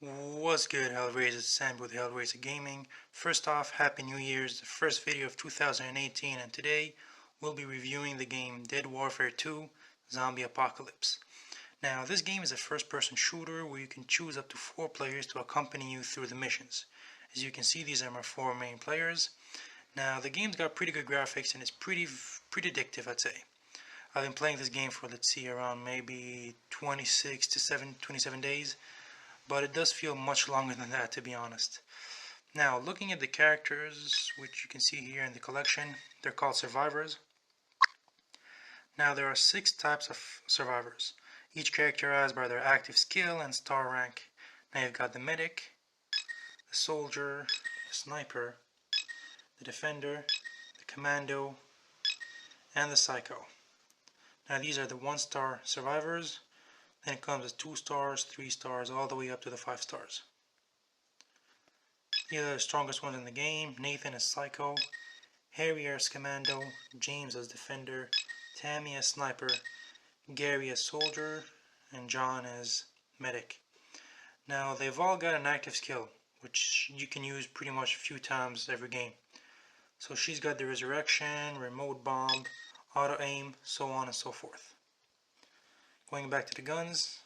What's good, Hellraiser? It's Sam with Hellraiser Gaming. First off, Happy New Year's, the first video of 2018, and today we'll be reviewing the game Dead Warfare 2 Zombie Apocalypse. Now, this game is a first-person shooter where you can choose up to 4 players to accompany you through the missions. As you can see, these are my 4 main players. Now, the game's got pretty good graphics and it's pretty addictive, I'd say. I've been playing this game for, let's see, around maybe 26 to 27 days. But it does feel much longer than that, to be honest. Now, looking at the characters, which you can see here in the collection, they're called survivors. Now, there are 6 types of survivors, each characterized by their active skill and star rank. Now, you've got the medic, the soldier, the sniper, the defender, the commando, and the psycho. Now, these are the 1-star survivors. Then it comes as 2 stars, 3 stars, all the way up to the 5 stars. These are the strongest ones in the game. Nathan as Psycho, Harry as Commando, James as Defender, Tammy as Sniper, Gary as Soldier, and John as Medic. Now, they've all got an active skill, which you can use pretty much a few times every game. So she's got the Resurrection, Remote Bomb, Auto Aim, so on and so forth. Going back to the guns,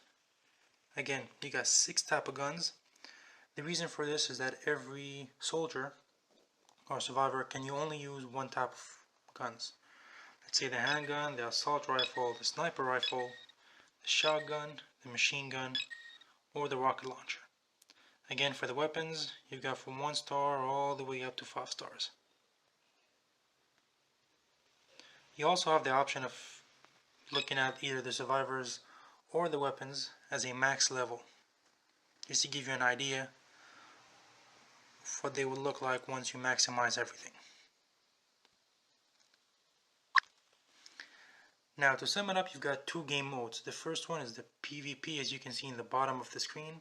again, you got 6 type of guns. The reason for this is that every soldier or survivor can only use 1 type of guns. Let's say the handgun, the assault rifle, the sniper rifle, the shotgun, the machine gun, or the rocket launcher. Again, for the weapons, you've got from 1 star all the way up to 5 stars. You also have the option of looking at either the survivors or the weapons as a max level, just to give you an idea of what they would look like once you maximize everything. Now, to sum it up, you've got 2 game modes. The first one is the PvP, as you can see in the bottom of the screen.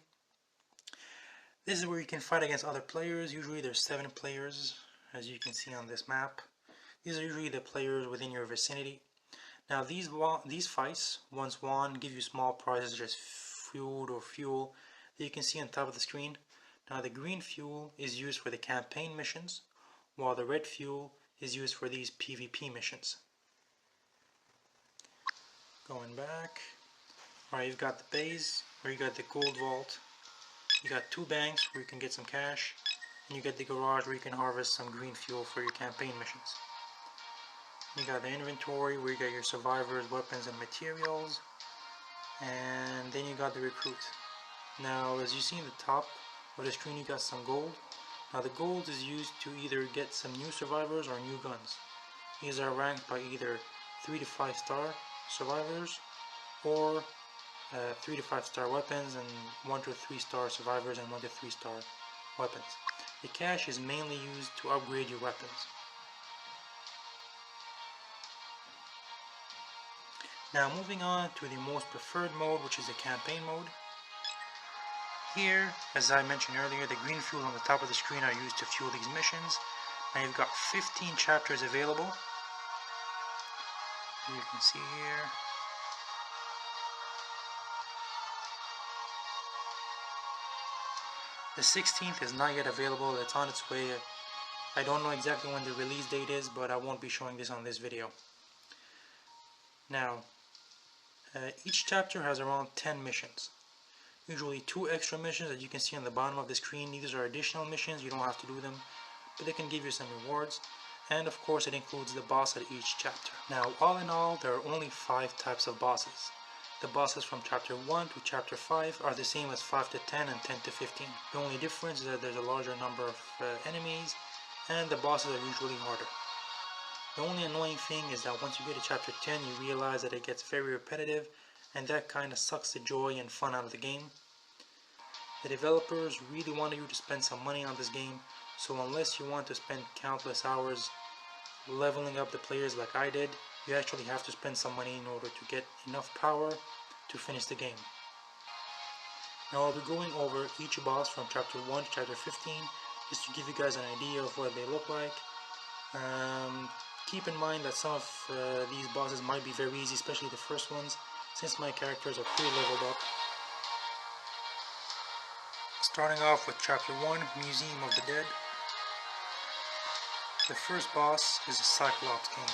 This is where you can fight against other players. Usually there's 7 players, as you can see on this map. These are usually the players within your vicinity. Now, these fights, once won, give you small prizes such as food or fuel that you can see on top of the screen. Now, the green fuel is used for the campaign missions, while the red fuel is used for these PvP missions. Going back, alright, you've got the base, where you got the gold vault. You got 2 banks where you can get some cash, and you get the garage where you can harvest some green fuel for your campaign missions. You got the inventory where you got your survivors, weapons, and materials. And then you got the recruit. Now, as you see in the top of the screen, you got some gold. Now, the gold is used to either get some new survivors or new guns. These are ranked by either 3 to 5 star survivors or 3 to 5 star weapons, and 1 to 3 star survivors and 1 to 3 star weapons. The cash is mainly used to upgrade your weapons. Now, moving on to the most preferred mode, which is the campaign mode. Here, as I mentioned earlier, the green fuels on the top of the screen are used to fuel these missions. Now, you've got 15 chapters available. As you can see here. The 16th is not yet available. It's on its way. I don't know exactly when the release date is, but I won't be showing this on this video. Now, each chapter has around 10 missions. Usually 2 extra missions that you can see on the bottom of the screen. These are additional missions, you don't have to do them, but they can give you some rewards. And of course it includes the boss at each chapter. Now, all in all, there are only 5 types of bosses. The bosses from chapter 1 to chapter 5 are the same as 5 to 10 and 10 to 15. The only difference is that there's a larger number of enemies, and the bosses are usually harder. The only annoying thing is that once you get to chapter 10, you realize that it gets very repetitive, and that kind of sucks the joy and fun out of the game. The developers really wanted you to spend some money on this game, so unless you want to spend countless hours leveling up the players like I did, you actually have to spend some money in order to get enough power to finish the game. Now, I'll be going over each boss from chapter 1 to chapter 15, just to give you guys an idea of what they look like. Keep in mind that some of these bosses might be very easy, especially the first ones, since my characters are pretty leveled up. Starting off with Chapter 1, Museum of the Dead. The first boss is a Cyclops King.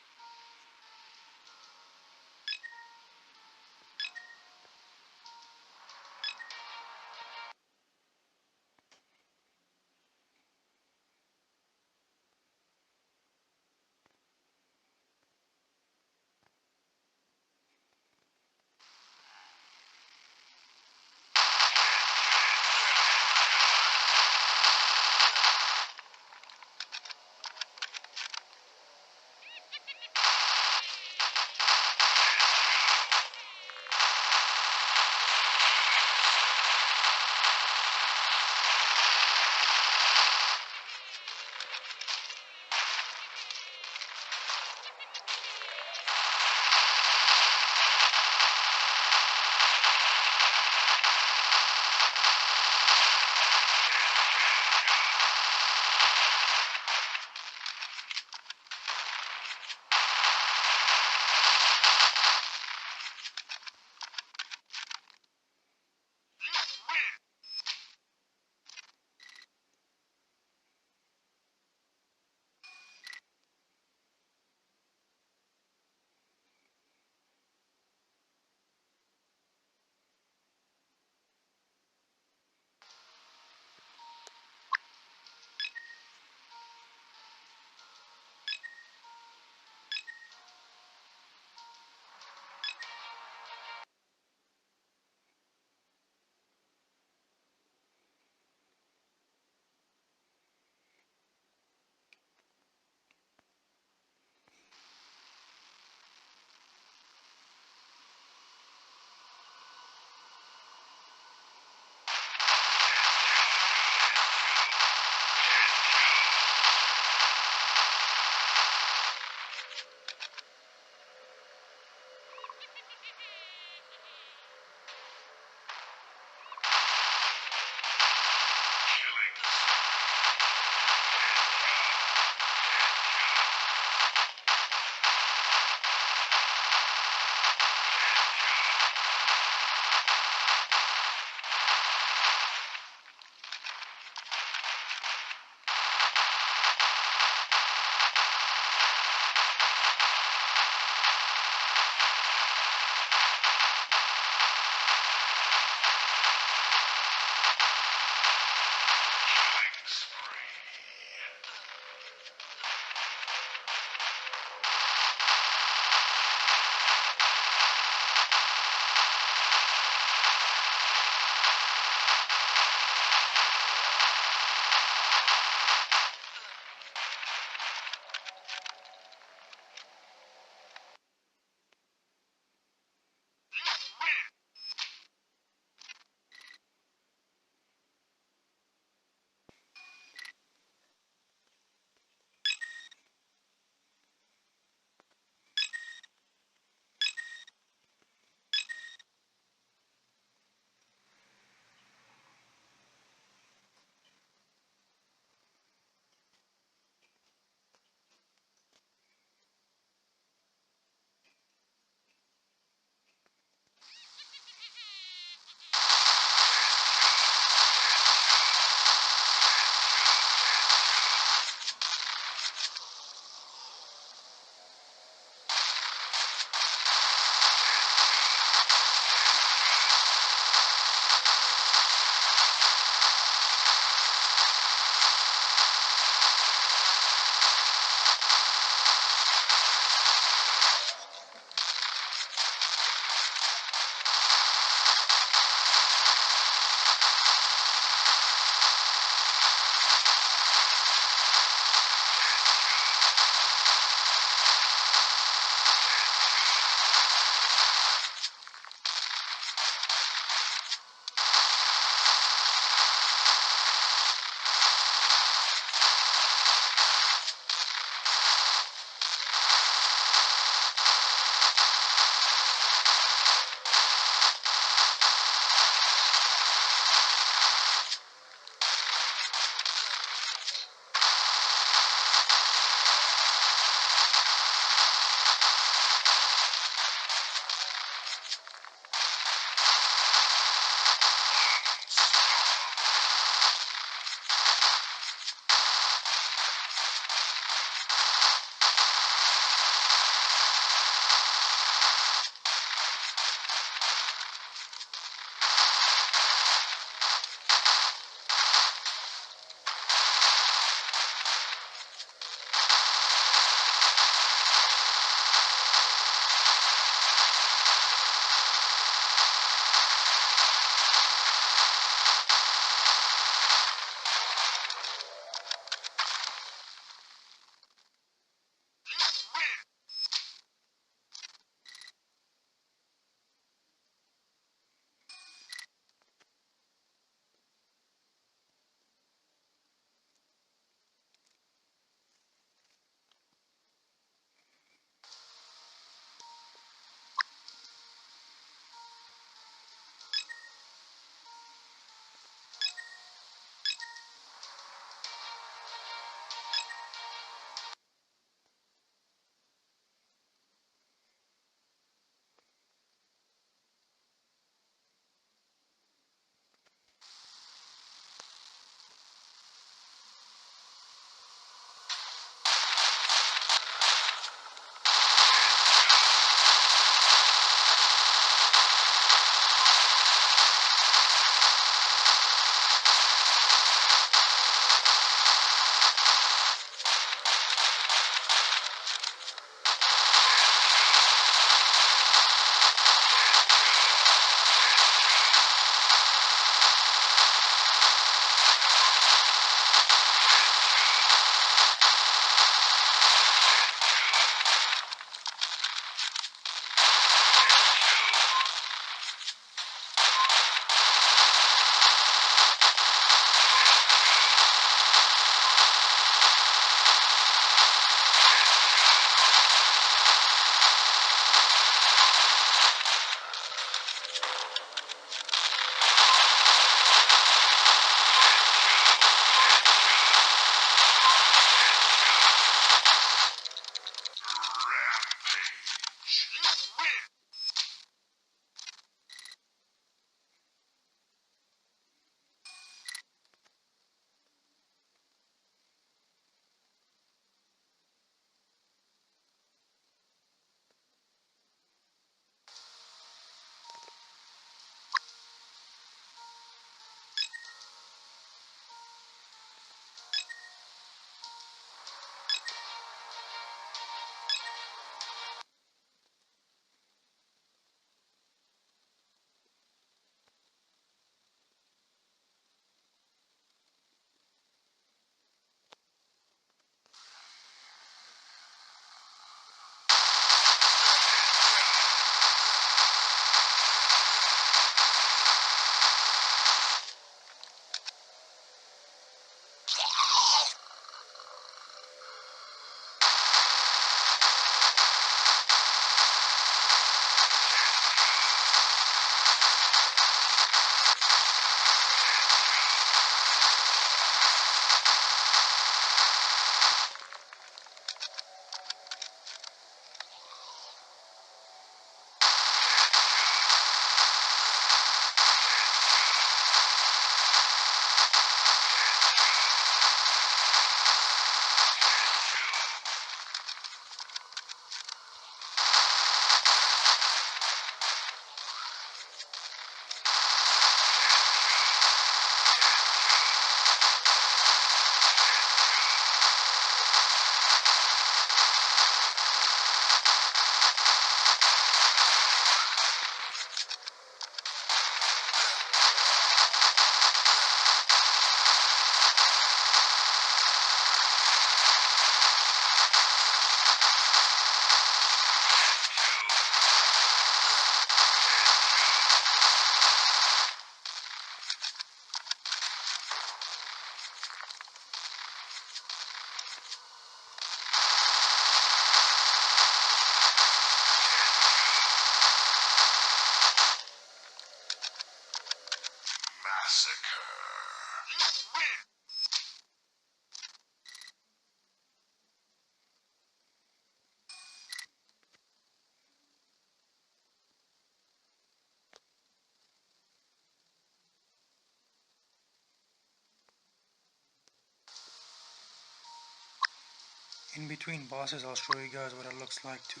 In between bosses, I'll show you guys what it looks like to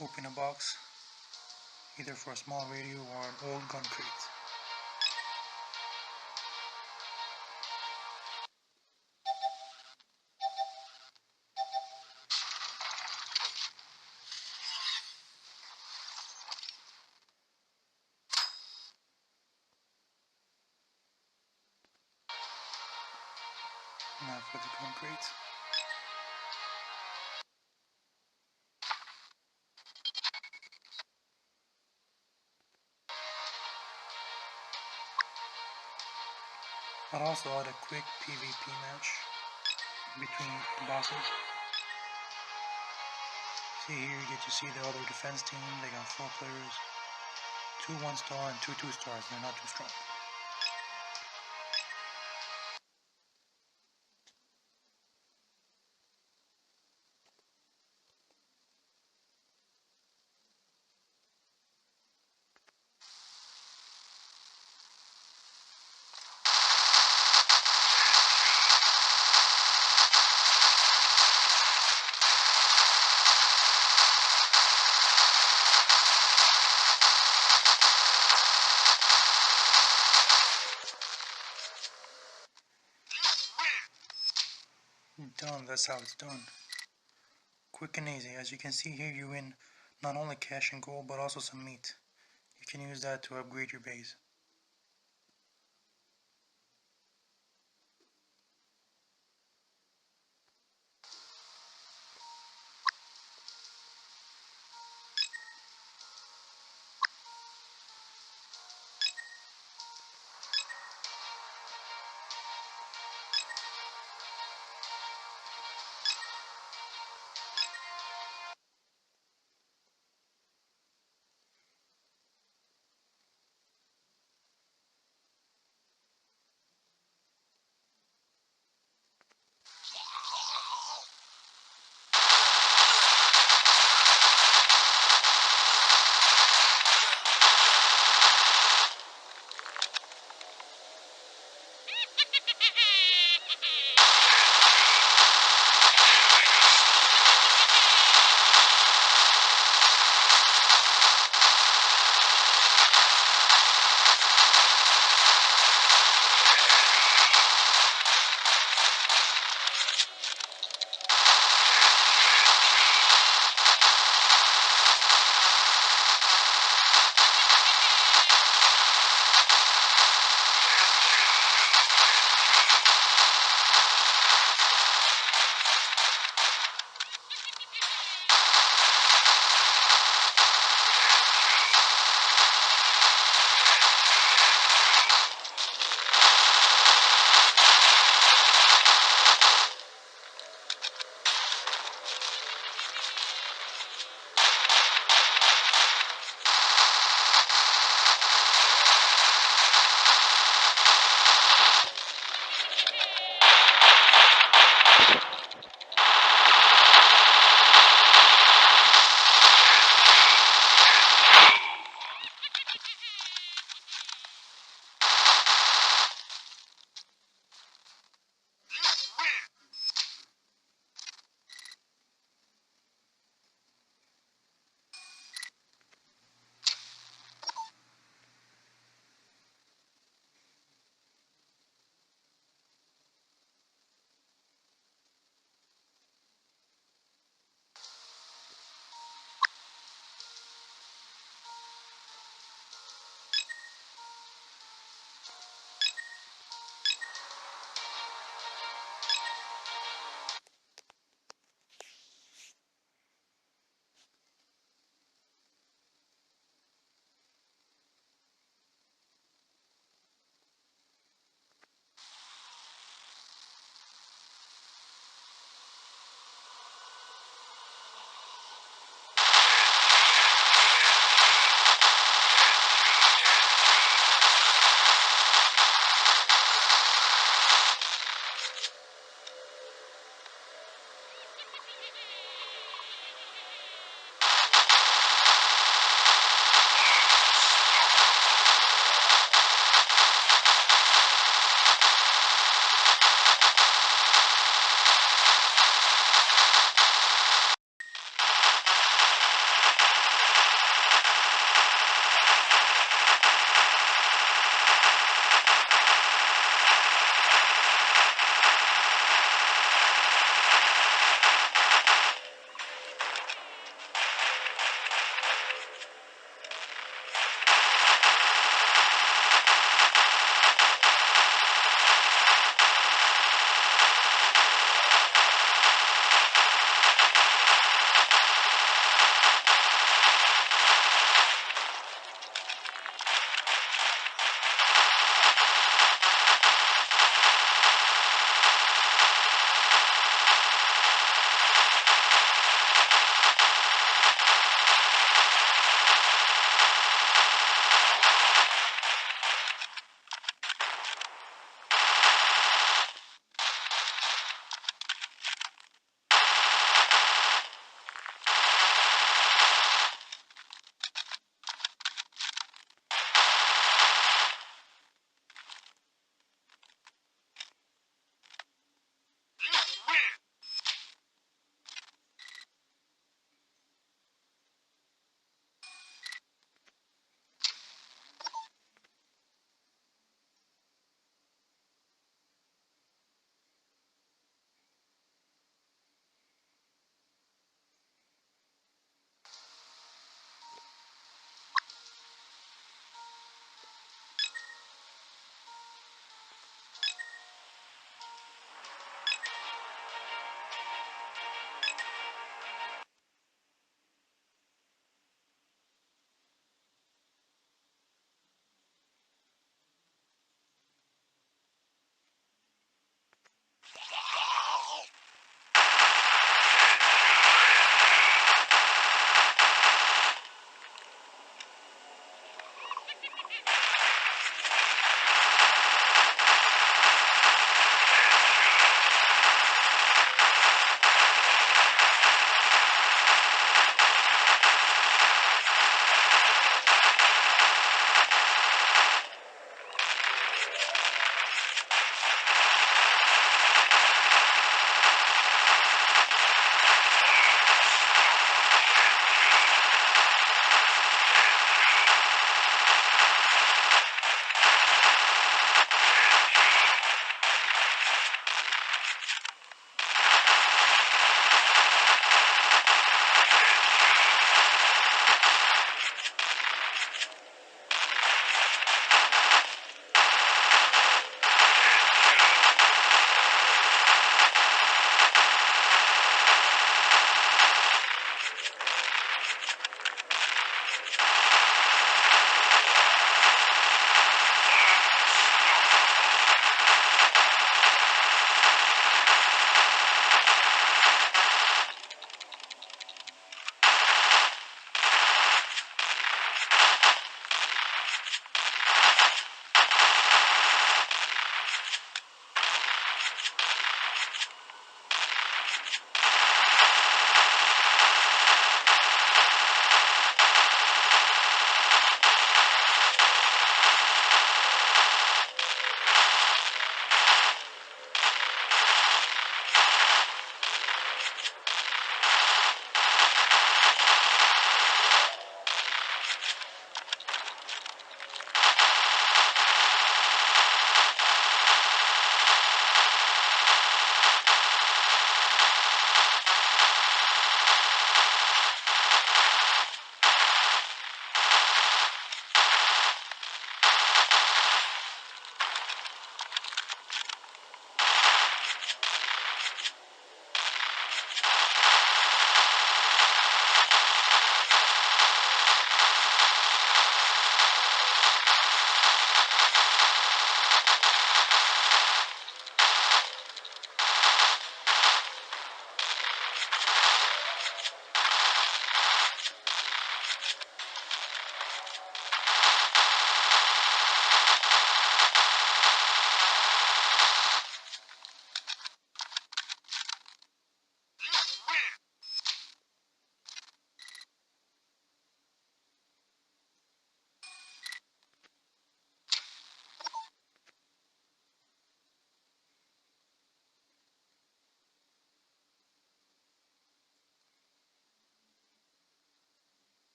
open a box, either for a small radio or an old gun crate. Now for the gun crate. I'll also add a quick PvP match between the bosses. See here, you get to see the other defense team. They got 4 players, 2 1-star and 2 2-stars. They're not too strong. Done, that's how it's done. Quick and easy. As you can see here, you win not only cash and gold, but also some meat. You can use that to upgrade your base.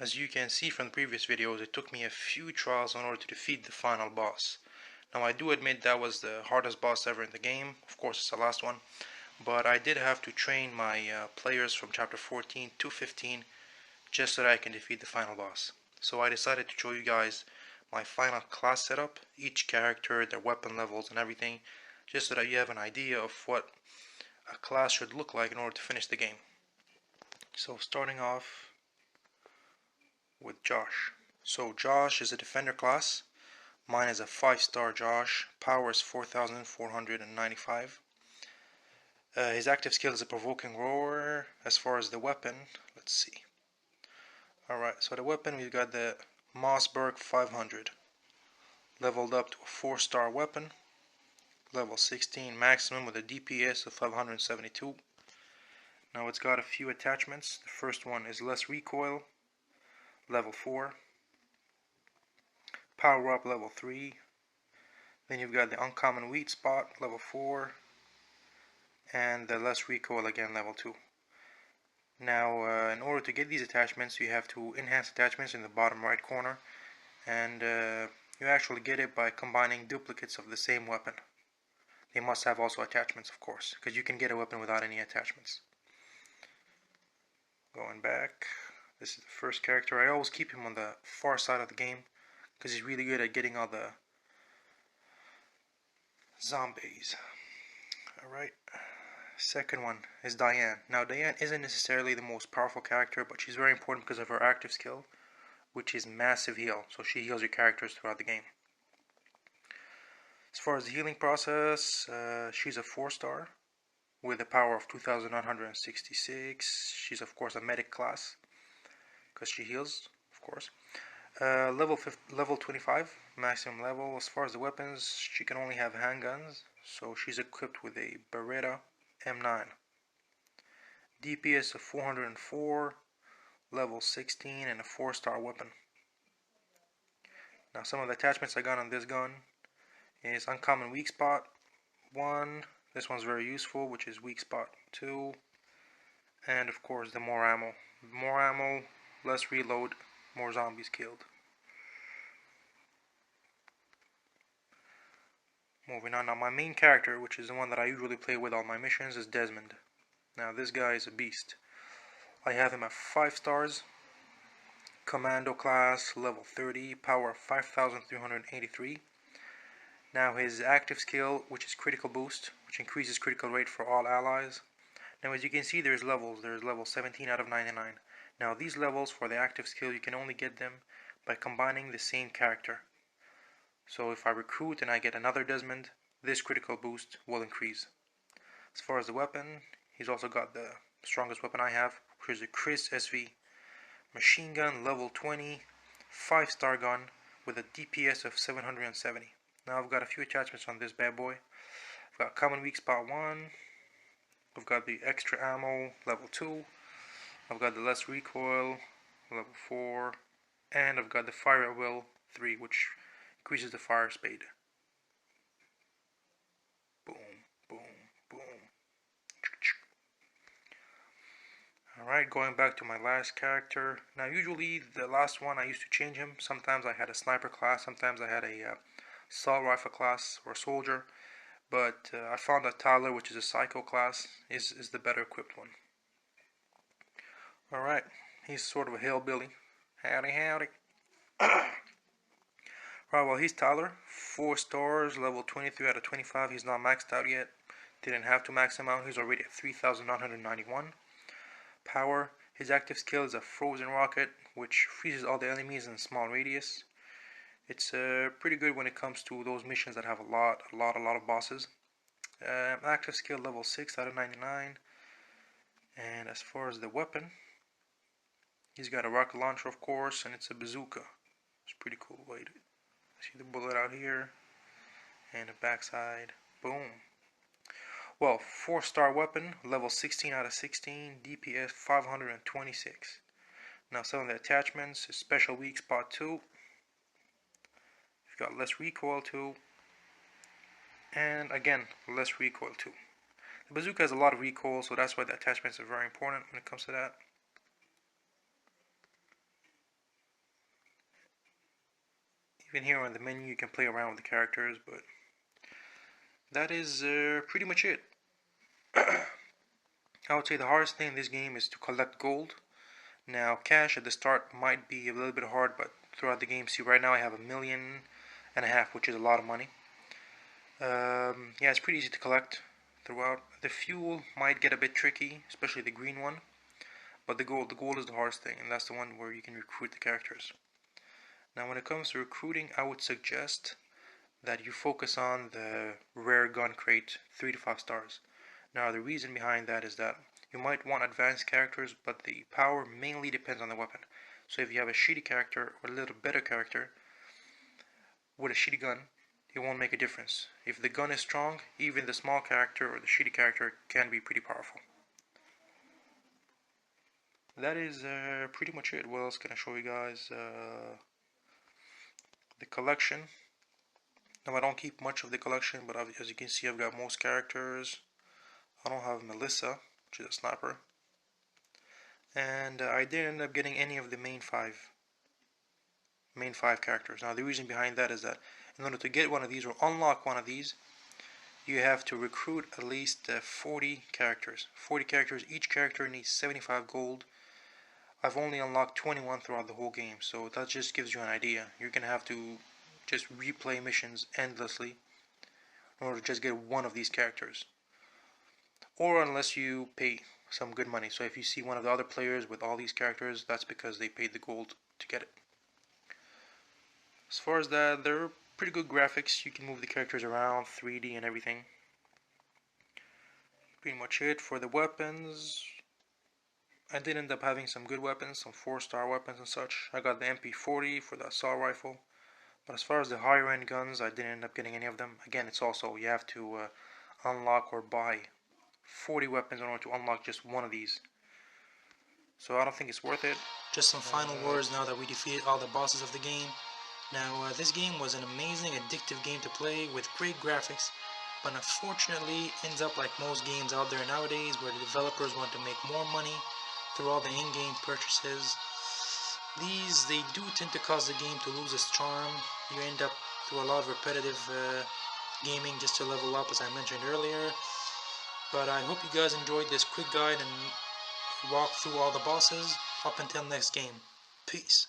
As you can see from the previous videos, it took me a few trials in order to defeat the final boss. Now I do admit that was the hardest boss ever in the game. Of course it's the last one. But I did have to train my players from chapter 14 to 15 just so that I can defeat the final boss. So I decided to show you guys my final class setup, each character, their weapon levels and everything, just so that you have an idea of what a class should look like in order to finish the game. So starting off with Josh. So Josh is a defender class. Mine is a 5-star Josh. Power is 4,495. His active skill is a provoking roar. As far as the weapon, let's see. Alright, so the weapon, we've got the Mossberg 500. Leveled up to a 4-star weapon. Level 16 maximum with a DPS of 572. Now it's got a few attachments. The first one is less recoil. Level 4. Power up level 3. Then you've got the uncommon weak spot level 4. And the less recoil again level 2. Now in order to get these attachments you have to enhance attachments in the bottom right corner, and you actually get it by combining duplicates of the same weapon. They must have also attachments, of course, because you can get a weapon without any attachments. Going back, this is the first character. I always keep him on the far side of the game because he's really good at getting all the zombies. Alright, second one is Diane. Now Diane isn't necessarily the most powerful character, but she's very important because of her active skill, which is massive heal. So she heals your characters throughout the game. As far as the healing process, she's a 4-star with a power of 2,966. She's of course a medic class because she heals, of course. Level 25 maximum level. As far as the weapons, she can only have handguns, so she's equipped with a Beretta M9. DPS of 404, level 16, and a 4-star weapon. Now some of the attachments I got on this gun is uncommon weak spot 1. This one's very useful, which is weak spot 2. And of course the more ammo. More ammo, less reload, more zombies killed. Moving on, now my main character, which is the one that I usually play with all my missions, is Desmond. Now this guy is a beast. I have him at 5 stars. Commando class, level 30, power of 5,383. Now his active skill, which is critical boost, which increases critical rate for all allies. Now as you can see, there's levels. There's level 17 out of 99. Now these levels for the active skill, you can only get them by combining the same character. So if I recruit and I get another Desmond, this critical boost will increase. As far as the weapon, he's also got the strongest weapon I have, which is a Chris SV. Machine gun, level 20, 5-star gun with a DPS of 770. Now I've got a few attachments on this bad boy. I've got common weak spot 1. I've got the extra ammo, level 2. I've got the less recoil, level 4. And I've got the fire at will 3, which increases the fire speed. Boom, boom, boom. Alright, going back to my last character. Now usually the last one I used to change him. Sometimes I had a sniper class, sometimes I had a assault rifle class or a soldier. But I found that Tyler, which is a psycho class, is the better equipped one. Alright, he's sort of a hillbilly. Howdy, howdy. Right, well, he's Tyler. 4 stars, level 23 out of 25. He's not maxed out yet. Didn't have to max him out. He's already at 3,991. Power. His active skill is a frozen rocket, which freezes all the enemies in a small radius. It's pretty good when it comes to those missions that have a lot of bosses. Active skill level 6 out of 99. And as far as the weapon, he's got a rocket launcher, of course, and it's a bazooka. It's pretty cool. Wait, see the bullet out here, and the backside. Boom. Well, 4-star weapon, level 16 out of 16, DPS 526. Now some of the attachments is special weak spot 2. You've got less recoil 2. And again, less recoil 2. The bazooka has a lot of recoil, so that's why the attachments are very important when it comes to that. Even here on the menu you can play around with the characters, but that is pretty much it. I would say the hardest thing in this game is to collect gold. Now cash at the start might be a little bit hard, but throughout the game, see right now I have 1.5 million, which is a lot of money. Yeah, it's pretty easy to collect throughout. The fuel might get a bit tricky, especially the green one, but the gold is the hardest thing, and that's the one where you can recruit the characters. Now when it comes to recruiting, I would suggest that you focus on the rare gun crate, 3 to 5 stars. Now the reason behind that is that you might want advanced characters, but the power mainly depends on the weapon. So if you have a shitty character or a little better character with a shitty gun, it won't make a difference. If the gun is strong, even the small character or the shitty character can be pretty powerful. That is pretty much it. What else can I show you guys? The collection. Now I don't keep much of the collection, but as you can see I've got most characters. I don't have Melissa, which is a sniper. And I didn't end up getting any of the main five characters. Now the reason behind that is that in order to get one of these or unlock one of these, you have to recruit at least 40 characters. 40 characters, each character needs 75 gold. I've only unlocked 21 throughout the whole game, so that just gives you an idea. You're gonna have to just replay missions endlessly in order to just get one of these characters. Or unless you pay some good money. So if you see one of the other players with all these characters, that's because they paid the gold to get it. As far as that, they're pretty good graphics. You can move the characters around, 3D and everything. Pretty much it. For the weapons, I did end up having some good weapons, some 4-star weapons and such. I got the MP40 for the assault rifle. But as far as the higher end guns, I didn't end up getting any of them. Again, it's also, you have to unlock or buy 40 weapons in order to unlock just one of these. So I don't think it's worth it. Just some final words now that we defeated all the bosses of the game. Now this game was an amazing, addictive game to play with great graphics, but unfortunately ends up like most games out there nowadays where the developers want to make more money through all the in-game purchases. They do tend to cause the game to lose its charm. You end up through a lot of repetitive gaming just to level up, as I mentioned earlier. But I hope you guys enjoyed this quick guide and walk through all the bosses. Up until next game. Peace.